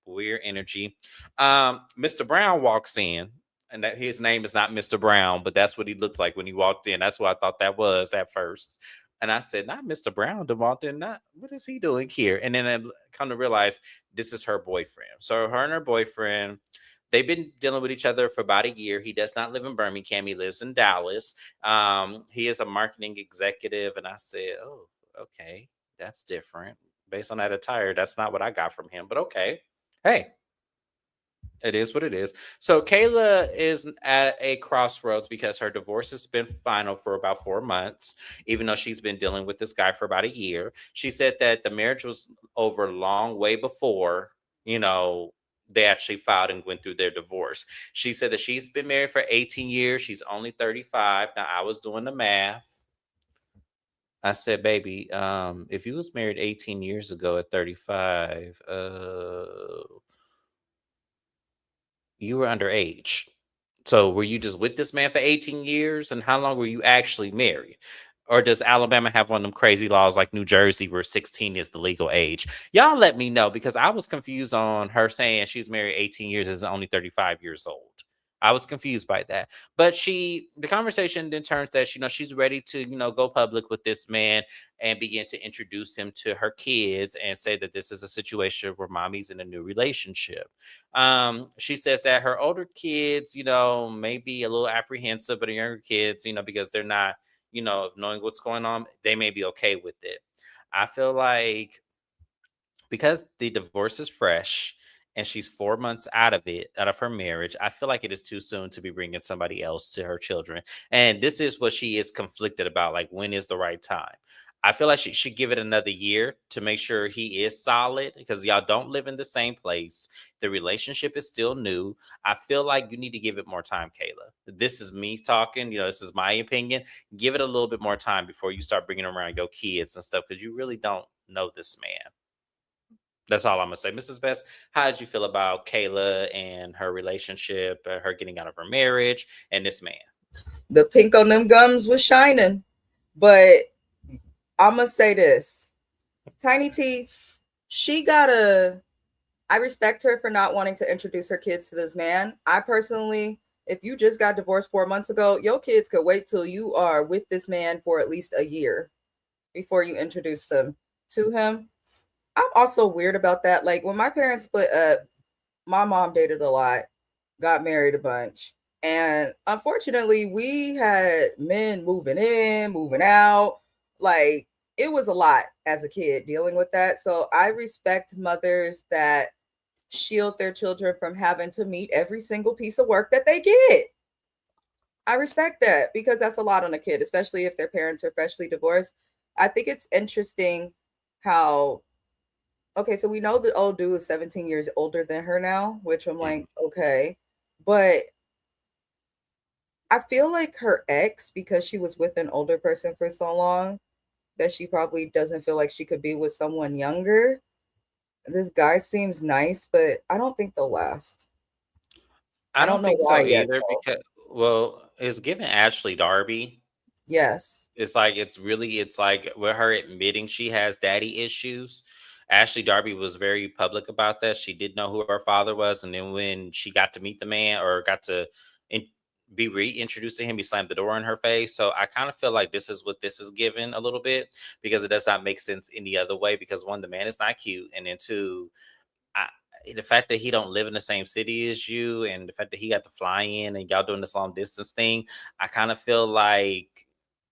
weird energy. Mr. Brown walks in, and that his name is not Mr. Brown, but that's what he looked like when he walked in. That's what I thought that was at first. And I said, not Mr. Brown, walked in. Not what is he doing here? And then I come to realize this is her boyfriend. So her and her boyfriend, they've been dealing with each other for about a year. He does not live in Birmingham. He lives in Dallas. He is a marketing executive. And I said, oh, okay, that's different. Based on that attire, that's not what I got from him. But okay. Hey, it is what it is. So Kayla is at a crossroads because her divorce has been final for about 4 months, even though she's been dealing with this guy for about a year. She said that the marriage was over long way before, they actually filed and went through their divorce. She said that she's been married for 18 years. She's only 35. Now I was doing the math. I said, baby, if you was married 18 years ago at 35, you were underage. So were you just with this man for 18 years? And how long were you actually married? Or does Alabama have one of them crazy laws like New Jersey where 16 is the legal age? Y'all let me know because I was confused on her saying she's married 18 years and is only 35 years old. I was confused by that. But the conversation then turns that, she's ready to, go public with this man and begin to introduce him to her kids and say that this is a situation where mommy's in a new relationship. She says that her older kids, may be a little apprehensive, but her younger kids, because they're not, knowing what's going on, they may be okay with it. I feel like because the divorce is fresh and she's 4 months out of it, out of her marriage, I feel like it is too soon to be bringing somebody else to her children. And this is what she is conflicted about. Like, when is the right time? I feel like she should give it another year to make sure he is solid because y'all don't live in the same place. The relationship is still new. I feel like you need to give it more time, Kayla. This is me talking. This is my opinion. Give it a little bit more time before you start bringing around your kids and stuff because you really don't know this man. That's all I'm gonna say. Mrs. Best, how did you feel about Kayla and her relationship, her getting out of her marriage, and this man? The pink on them gums was shining, but I'm gonna say this: Tiny Teeth, she gotta. I respect her for not wanting to introduce her kids to this man. I personally, if you just got divorced 4 months ago, your kids could wait till you are with this man for at least a year before you introduce them to him. I'm also weird about that. Like when my parents split up, my mom dated a lot, got married a bunch. And unfortunately, we had men moving in, moving out. Like it was a lot as a kid dealing with that. So I respect mothers that shield their children from having to meet every single piece of work that they get. I respect that because that's a lot on a kid, especially if their parents are freshly divorced. I think it's interesting how, okay, so we know the old dude is 17 years older than her now, which I'm Mhm. like, okay. But I feel like her ex, because she was with an older person for so long, that she probably doesn't feel like she could be with someone younger. This guy seems nice, but I don't think they'll last. I I don't don't know think so why yet, either though. because, well, it's given Ashley Darby. Yes. It's like it's like with her admitting she has daddy issues. Ashley Darby was very public about that. She did know who her father was, and then when she got to meet the man or got to in, be reintroduced to him, he slammed the door in her face. So I kind of feel like this is what this is given a little bit because it does not make sense any other way. Because one, the man is not cute, and then two, I, the fact that he don't live in the same city as you, and the fact that he got to fly in and y'all doing this long distance thing, I kind of feel like,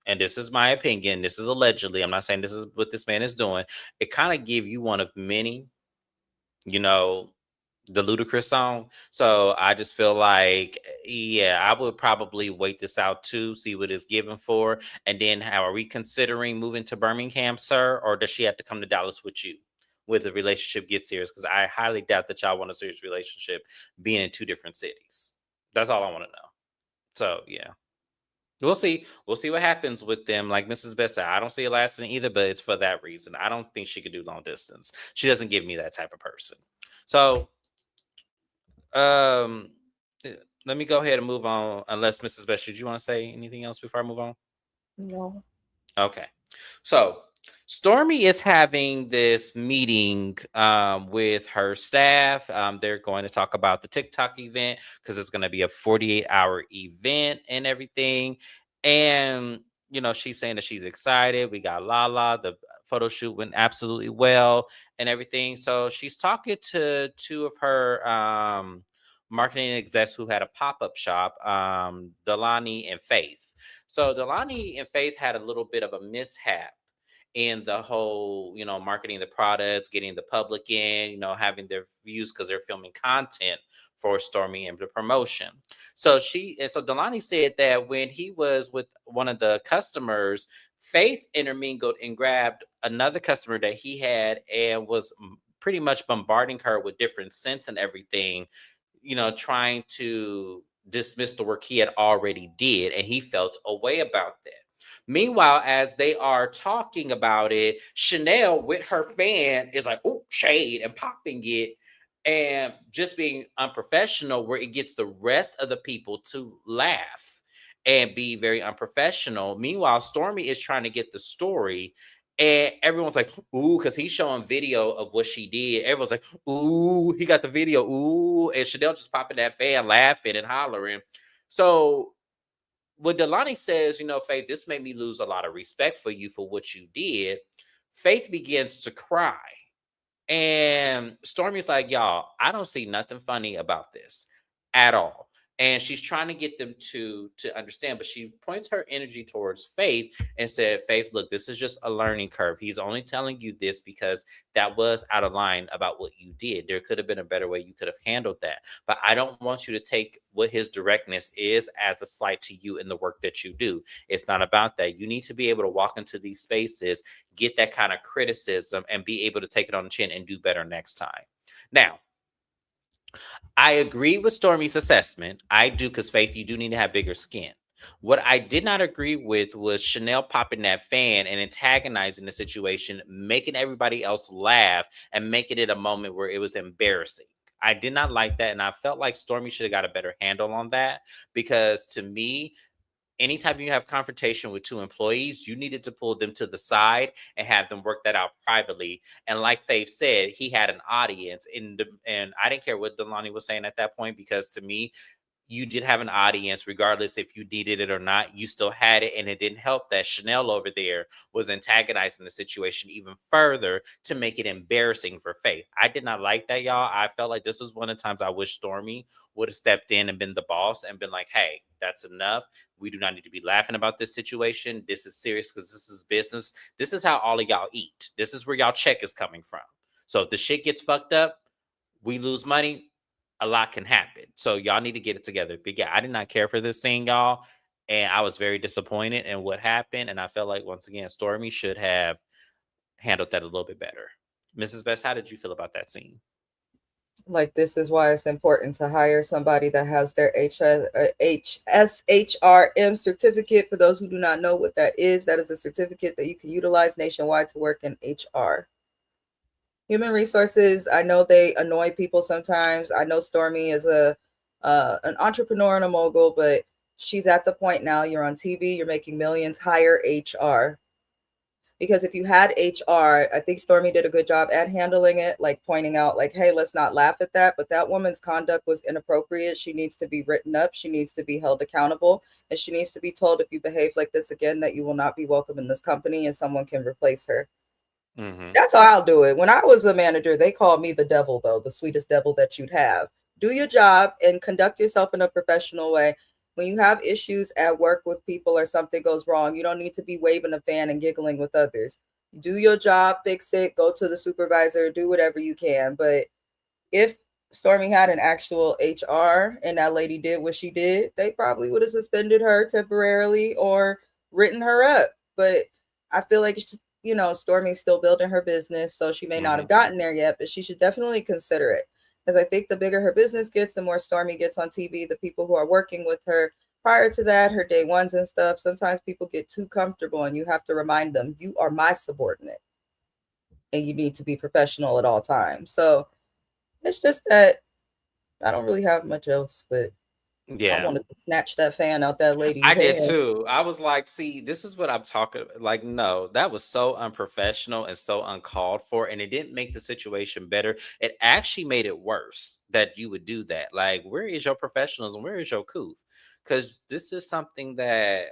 and this is my opinion, this is allegedly, I'm not saying this is what this man is doing. It kind of give you one of many, you know, the ludicrous song. So I just feel like, yeah, I would probably wait this out too, see what it's given for, and then how are we considering moving to Birmingham, sir, or does she have to come to Dallas with you? With the relationship gets serious, because I highly doubt that y'all want a serious relationship being in two different cities. That's all I want to know. So yeah. We'll see. We'll see what happens with them. Like Mrs. Best said, I don't see it lasting either, but it's for that reason. I don't think she could do long distance. She doesn't give me that type of person. So, um, eh, let me go ahead and move on. Unless Mrs. Best, did you want to say anything else before I move on? No. Okay. So Stormy is having this meeting with her staff. They're going to talk about the TikTok event because it's going to be a 48-hour event and everything. And, she's saying that she's excited. We got Lala. The photo shoot went absolutely well and everything. So she's talking to two of her marketing execs who had a pop-up shop, Delani and Faith. So Delani and Faith had a little bit of a mishap in the whole, marketing the products, getting the public in, having their views because they're filming content for Stormy and the promotion. So Delani said that when he was with one of the customers, Faith intermingled and grabbed another customer that he had and was pretty much bombarding her with different scents and everything, trying to dismiss the work he had already did, and he felt a way about that. Meanwhile, as they are talking about it, Chanel with her fan is like, "Oh, shade," and popping it and just being unprofessional, where it gets the rest of the people to laugh and be very unprofessional. Meanwhile, Stormy is trying to get the story, and everyone's like, "Ooh," because he's showing video of what she did. Everyone's like, "Ooh, he got the video." Ooh, and Chanel just popping that fan, laughing and hollering. So when Delani says, Faith, this made me lose a lot of respect for you for what you did, Faith begins to cry. And Stormy's like, y'all, I don't see nothing funny about this at all. And she's trying to get them to understand, but she points her energy towards Faith and said, Faith, look, this is just a learning curve. He's only telling you this because that was out of line about what you did. There could have been a better way you could have handled that. But I don't want you to take what his directness is as a slight to you in the work that you do. It's not about that. You need to be able to walk into these spaces, get that kind of criticism, and be able to take it on the chin and do better next time. Now, I agree with Stormy's assessment. I do, because Faith, you do need to have bigger skin. What I did not agree with was Chanel popping that fan and antagonizing the situation, making everybody else laugh and making it a moment where it was embarrassing. I did not like that. And I felt like Stormy should have got a better handle on that, because to me, anytime you have confrontation with two employees, you needed to pull them to the side and have them work that out privately. And like Faith said, he had an audience and I didn't care what Delani was saying at that point, because to me, you did have an audience, regardless if you needed it or not. You still had it, and it didn't help that Chanel over there was antagonizing the situation even further to make it embarrassing for Faith. I did not like that, y'all. I felt like this was one of the times I wish Stormy would have stepped in and been the boss and been like, hey, that's enough. We do not need to be laughing about this situation. This is serious because this is business. This is how all of y'all eat. This is where y'all check is coming from. So if the shit gets fucked up, we lose money, a lot can happen. So y'all need to get it together. But yeah, I did not care for this scene, y'all. And I was very disappointed in what happened. And I felt like, once again, Stormy should have handled that a little bit better. Mrs. Best, how did you feel about that scene? Like, this is why it's important to hire somebody that has their HSHRM certificate. For those who do not know what that is a certificate that you can utilize nationwide to work in HR. Human resources, I know they annoy people sometimes. I know Stormy is an entrepreneur and a mogul, but she's at the point now, you're on TV, you're making millions, hire HR. Because if you had HR, I think Stormy did a good job at handling it, like pointing out, like, hey, let's not laugh at that. But that woman's conduct was inappropriate. She needs to be written up. She needs to be held accountable. And she needs to be told, if you behave like this again, that you will not be welcome in this company and someone can replace her. Mm-hmm. That's how I'll do it. When I was a manager, they called me the devil, though, the sweetest devil that you'd have. Do your job and conduct yourself in a professional way. When you have issues at work with people or something goes wrong, you don't need to be waving a fan and giggling with others. Do your job, fix it, go to the supervisor, do whatever you can. But if Stormy had an actual HR and that lady did what she did, they probably would have suspended her temporarily or written her up. But I feel like it's just, Stormy's still building her business, so she may not Mm-hmm. have gotten there yet, but she should definitely consider it. Because I think the bigger her business gets, the more Stormy gets on TV, the people who are working with her prior to that, her day ones and stuff, sometimes people get too comfortable and you have to remind them, you are my subordinate and you need to be professional at all times. So it's just that I don't really have much else, but I Yeah. wanted to snatch that fan out that lady's I did hand. too. I was like, see, this is what I'm talking like, no, that was so unprofessional and so uncalled for. And it didn't make the situation better. It actually made it worse that you would do that. Like, where is your professionalism? Where is your couth? Because this is something that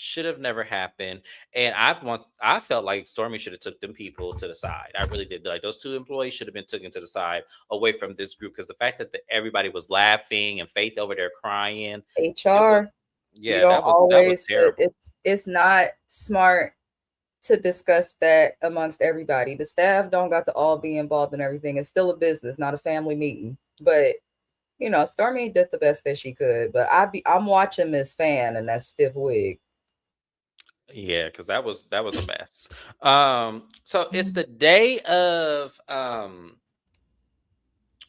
should have never happened. And I felt like Stormy should have took them people to the side. I really did. Like, those two employees should have been taken to the side away from this group, because the fact that everybody was laughing and Faith over there crying, it was, HR, you yeah, don't that was always, terrible. it's not smart to discuss that amongst everybody. The staff don't got to all be involved in everything. It's still a business, not a family meeting. But Stormy did the best that she could. But I'm watching Miss Fan and that stiff wig. Yeah, because that was a mess. So it's the day of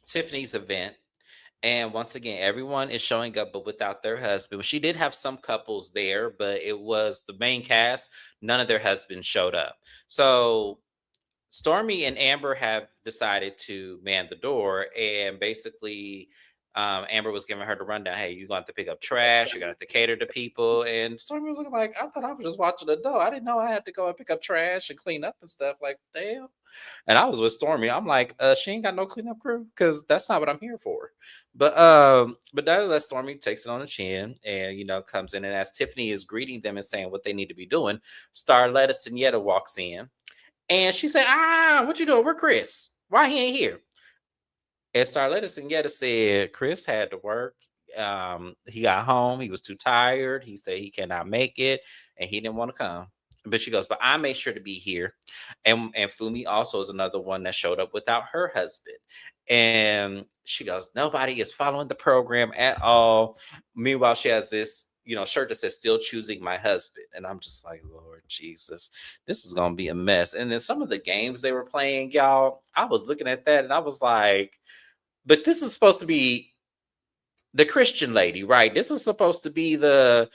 Tiffany's event. And once again, everyone is showing up, but without their husband. She did have some couples there, but it was the main cast. None of their husbands showed up. So Stormy and Amber have decided to man the door, and basically, Amber was giving her the rundown. Hey, you're going to have to pick up trash. You're going to have to cater to people. And Stormy was looking like, I thought I was just watching the door. I didn't know I had to go and pick up trash and clean up and stuff. Like, damn. And I was with Stormy. I'm like, she ain't got no cleanup crew, because that's not what I'm here for. But nevertheless, Stormy takes it on the chin and comes in, and as Tiffany is greeting them and saying what they need to be doing, Star Lettuce and Yetta walks in. And she said, what you doing? Where Chris? Why he ain't here? And Starlettus and Yetta said Chris had to work. He got home. He was too tired. He said he cannot make it, and he didn't want to come. But she goes, but I made sure to be here. And Fumi also is another one that showed up without her husband. And she goes, nobody is following the program at all. Meanwhile, she has this shirt that says still choosing my husband. And I'm just like, Lord Jesus, this is gonna be a mess. And then some of the games they were playing, y'all, I was looking at that and I was like, but this is supposed to be the Christian lady, right? This is supposed to be the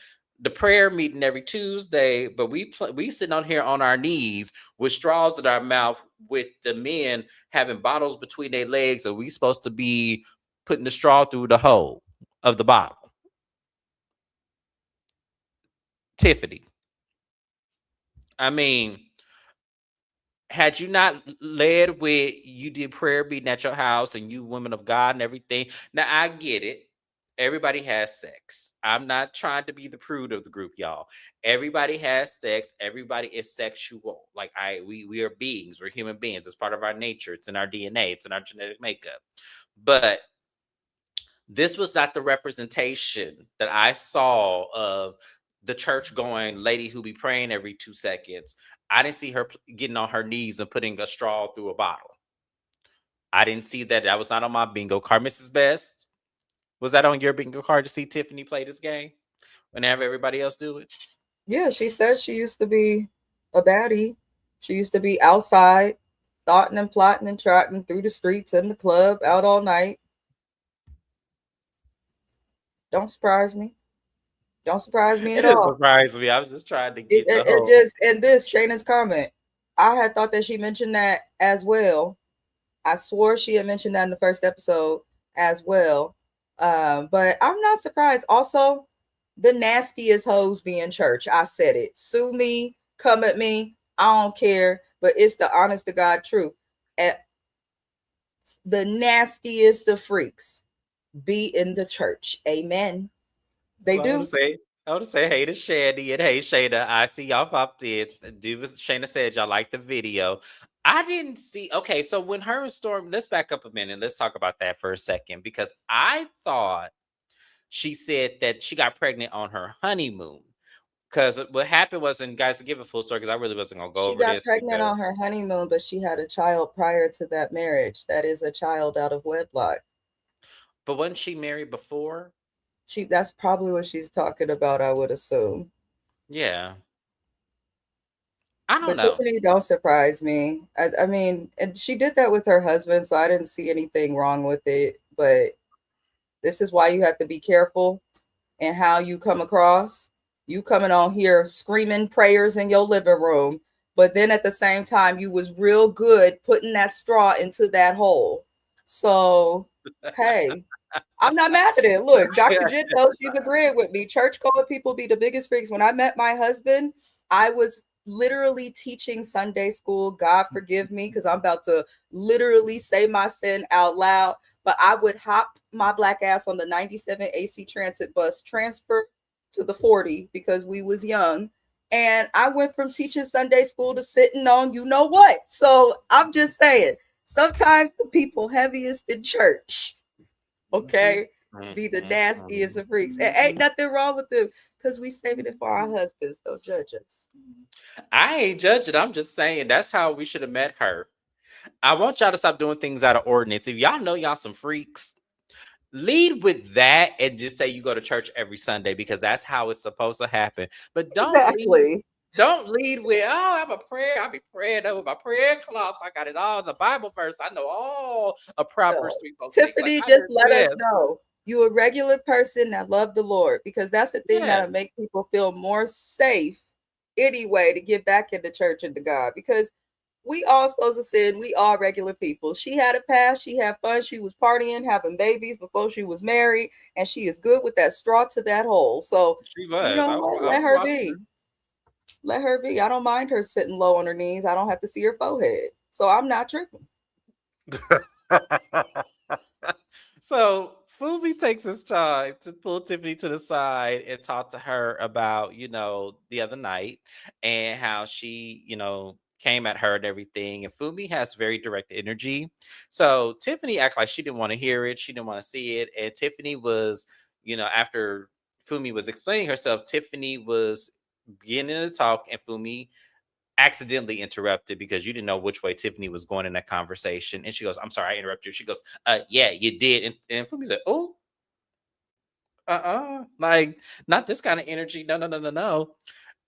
prayer meeting every Tuesday, but we sitting on here on our knees with straws in our mouth, with the men having bottles between their legs, and we supposed to be putting the straw through the hole of the bottle. Tiffany, I mean, had you not led with you did prayer meeting at your house and you women of God and everything, now I get it. Everybody has sex. I'm not trying to be the prude of the group, y'all. Everybody has sex. Everybody is sexual. Like we are beings. We're human beings. It's part of our nature. It's in our DNA. It's in our genetic makeup. But this was not the representation that I saw of the church going lady who be praying every 2 seconds. I didn't see her getting on her knees and putting a straw through a bottle. I didn't see that. That was not on my bingo card. Mrs. Best, was that on your bingo card to see Tiffany play this game and have everybody else do it? Yeah, she said she used to be a baddie. She used to be outside, thoughting and plotting and trotting through the streets and the club out all night. Don't surprise me. Don't surprise me It at didn't all. surprise me. I was just trying to It, get the it, it whole. just, and this, Shayna's comment, I had thought that she mentioned that as well. I swore she had mentioned that in the first episode as well. But I'm not surprised. Also, the nastiest hoes be in church. I said it. Sue me, come at me. I don't care. But it's the honest to God truth. At the nastiest of freaks be in the church. Amen. They Well, do. I want to say hey to Shandy and hey Shayna. I see y'all popped in. Do as Shayna said y'all like the video. I didn't see. Okay, so when her and Storm, let's back up a minute. Let's talk about that for a second because I thought she said that she got pregnant on her honeymoon. Because what happened was, and guys, to give a full story, because I really wasn't gonna go She over got this pregnant because, on her honeymoon, but she had a child prior to that marriage. That is a child out of wedlock. but wasn't she married before? That's probably what she's talking about, I would assume. Yeah, I don't But know. Tiffany don't surprise me. I mean, and she did that with her husband, so I didn't see anything wrong with it. But this is why you have to be careful and how you come across. You coming on here screaming prayers in your living room, but then at the same time you was real good putting that straw into that hole. So, hey, I'm not mad at it. Look, Dr. Jen knows she's agreeing with me. Church going people be the biggest freaks. When I met my husband, I was literally teaching Sunday school. God forgive me, because I'm about to literally say my sin out loud. But I would hop my black ass on the 97 AC Transit bus, transfer to the 40 because we was young. And I went from teaching Sunday school to sitting on you know what. So I'm just saying, sometimes the people heaviest in church, Mhm, okay, mhm, be the nastiest mhm. of freaks. And ain't nothing wrong with them because we saving it for our husbands. Don't judge us. I ain't judging. I'm just saying that's how we should have met her. I want y'all to stop doing things out of ordinance. If y'all know y'all some freaks, lead with that and just say you go to church every Sunday because that's how it's supposed to happen. But Exactly. don't lead with, oh, I'm a prayer. I'll be praying over my prayer cloth. I got it all. The Bible verse. I know all of Proverbs No. 3:6. Like Tiffany, I just heard let us yes. know you a regular person that love the Lord, because that's the thing that'll Yes. make people feel more safe anyway to get back into church and to God, because we all supposed to sin. We all regular people. She had a past. She had fun. She was partying, having babies before she was married, and she is good with that straw to that hole. So She you was. know what? I Let was her be. watching Let her be. I don't mind her sitting low on her knees. I don't have to see her forehead. So I'm not tripping. her. So Fubi takes his time to pull Tiffany to the side and talk to her about, the other night and how she, came at her and everything. And Fumi has very direct energy. So Tiffany acted like she didn't want to hear it. She didn't want to see it. And Tiffany was, after Fumi was explaining herself, Tiffany was beginning to talk and Fumi accidentally interrupted because you didn't know which way Tiffany was going in that conversation. And she goes, I'm sorry, I interrupted you. She goes, yeah, you did. And Fumi said, oh, like not this kind of energy. No, no, no, no, no.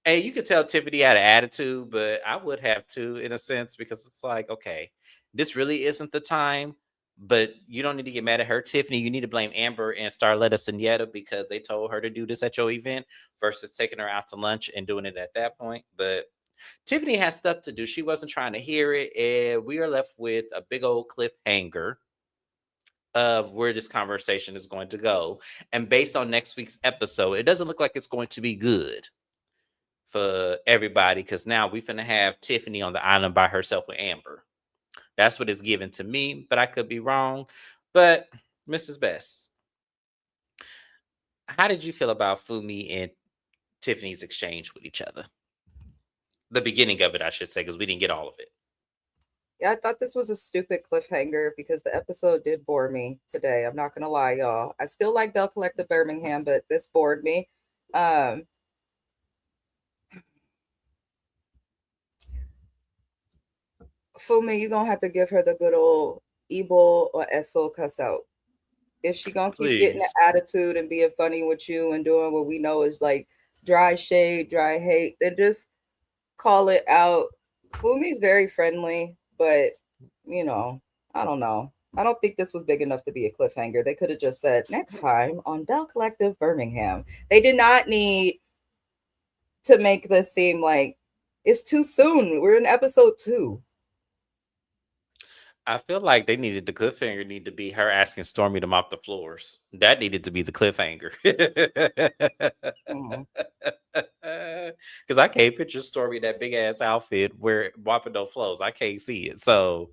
And you could tell Tiffany had an attitude, but I would have too, in a sense, because it's like, okay, this really isn't the time. But you don't need to get mad at her, Tiffany. You need to blame Amber and Starletta Sinietta because they told her to do this at your event versus taking her out to lunch and doing it at that point. But Tiffany has stuff to do. She wasn't trying to hear it. And we are left with a big old cliffhanger of where this conversation is going to go. And based on next week's episode, it doesn't look like it's going to be good for everybody because now we finna have Tiffany on the island by herself with Amber. That's what it's given to me, but I could be wrong. But Mrs. Best, How did you feel about Fumi and Tiffany's exchange with each other? The beginning of it, I should say, because we didn't get all of it. Yeah, I thought this was a stupid cliffhanger because the episode did bore me today. I'm not gonna lie, y'all. I still like Belle Collective Birmingham, but this bored me. Um, Fumi, you gonna have to give her the good old Ebo or Eso cuss out. If she gonna keep getting Please. the attitude and being funny with you and doing what we know is like dry shade, dry hate, then just call it out. Fumi's very friendly, but you know, I don't know. I don't think this was big enough to be a cliffhanger. They could have just said next time on Belle Collective Birmingham. They did not need to make this seem like it's too soon. We're in episode 2. I feel like they needed the cliffhanger need to be her asking Stormy to mop the floors. That needed to be the cliffhanger. Mm. Because I can't picture Stormy in that big ass outfit where mopping no floors. I can't see it. So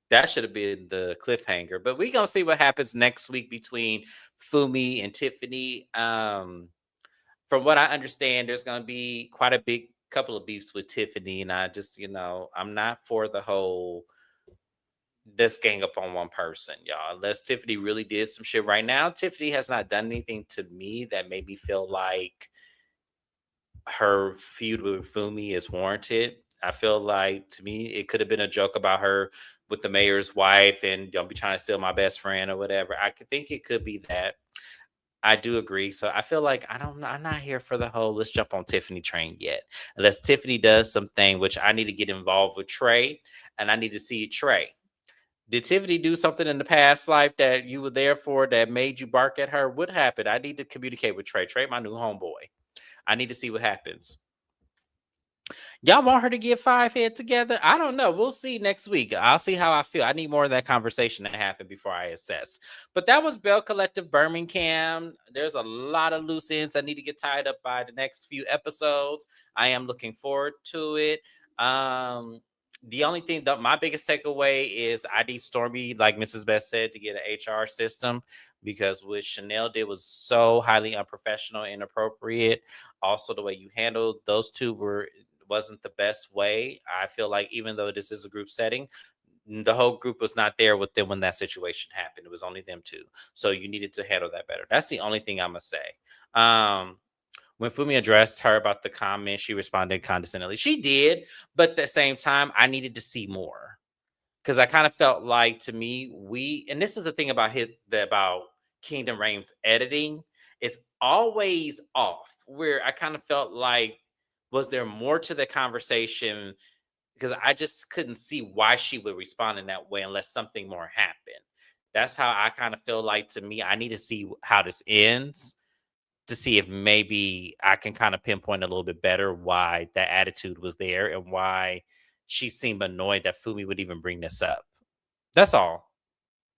that should have been the cliffhanger. But we gonna see what happens next week between Fumi and Tiffany. From what I understand, there's gonna be quite a big couple of beefs with Tiffany, and I just, I'm not for the whole this gang up on one person, y'all. Unless Tiffany really did some shit right now. Tiffany has not done anything to me that made me feel like her feud with Fumi is warranted. I feel like to me it could have been a joke about her with the mayor's wife and don't be trying to steal my best friend or whatever. I could think it could be that. I do agree. So I feel like I'm not here for the whole let's jump on Tiffany train yet. Unless Tiffany does something, which I need to get involved with Trey, and I need to see Trey. Did Tiffany do something in the past life that you were there for that made you bark at her? What happened? I need to communicate with Trey. Trey, my new homeboy. I need to see what happens. Y'all want her to get 5 head together? I don't know. We'll see next week. I'll see how I feel. I need more of that conversation to happen before I assess. But that was Belle Collective Birmingham. There's a lot of loose ends I need to get tied up by the next few episodes. I am looking forward to it. Um, the only thing that my biggest takeaway is I need Stormy, like Mrs. Best said, to get an HR system because what Chanel did was so highly unprofessional and inappropriate. Also, the way you handled those two wasn't the best way. I feel like even though this is a group setting, the whole group was not there with them when that situation happened. It was only them two. So you needed to handle that better. That's the only thing I'm gonna say. When Fumi addressed her about the comment, she responded condescendingly. She did, but at the same time, I needed to see more because I kind of felt like to me and this is the thing about about Kingdom Reigns editing, it's always off. Where I kind of felt like was there more to the conversation because I just couldn't see why she would respond in that way unless something more happened. That's how I kind of feel like to me. I need to see how this ends to see if maybe I can kind of pinpoint a little bit better why that attitude was there and why she seemed annoyed that Fumi would even bring this up. That's all.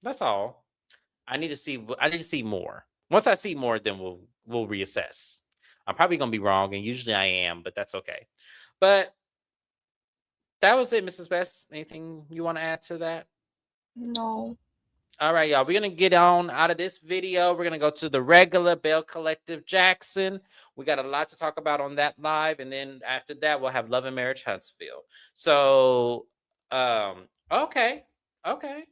That's all. I need to see more. Once I see more, then we'll reassess. I'm probably gonna be wrong, and usually I am, but that's okay. But that was it, Mrs. Best. Anything you want to add to that? No. All right, y'all. We're gonna get on out of this video. We're gonna go to the regular Belle Collective Jackson. We got a lot to talk about on that live, and then after that, we'll have Love and Marriage Huntsville. So, okay, okay.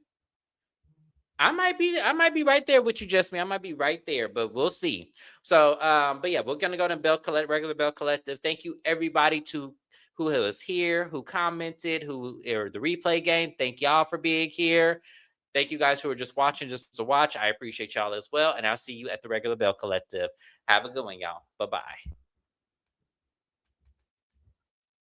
I might be right there with you, Jasmine. I might be right there, but we'll see. So, but yeah, we're gonna go to regular Belle Collective. Thank you everybody to who was here, who commented, who or the replay game. Thank y'all for being here. Thank you guys who are just watching just to watch. I appreciate y'all as well. And I'll see you at the regular Belle Collective. Have a good one, y'all. Bye-bye.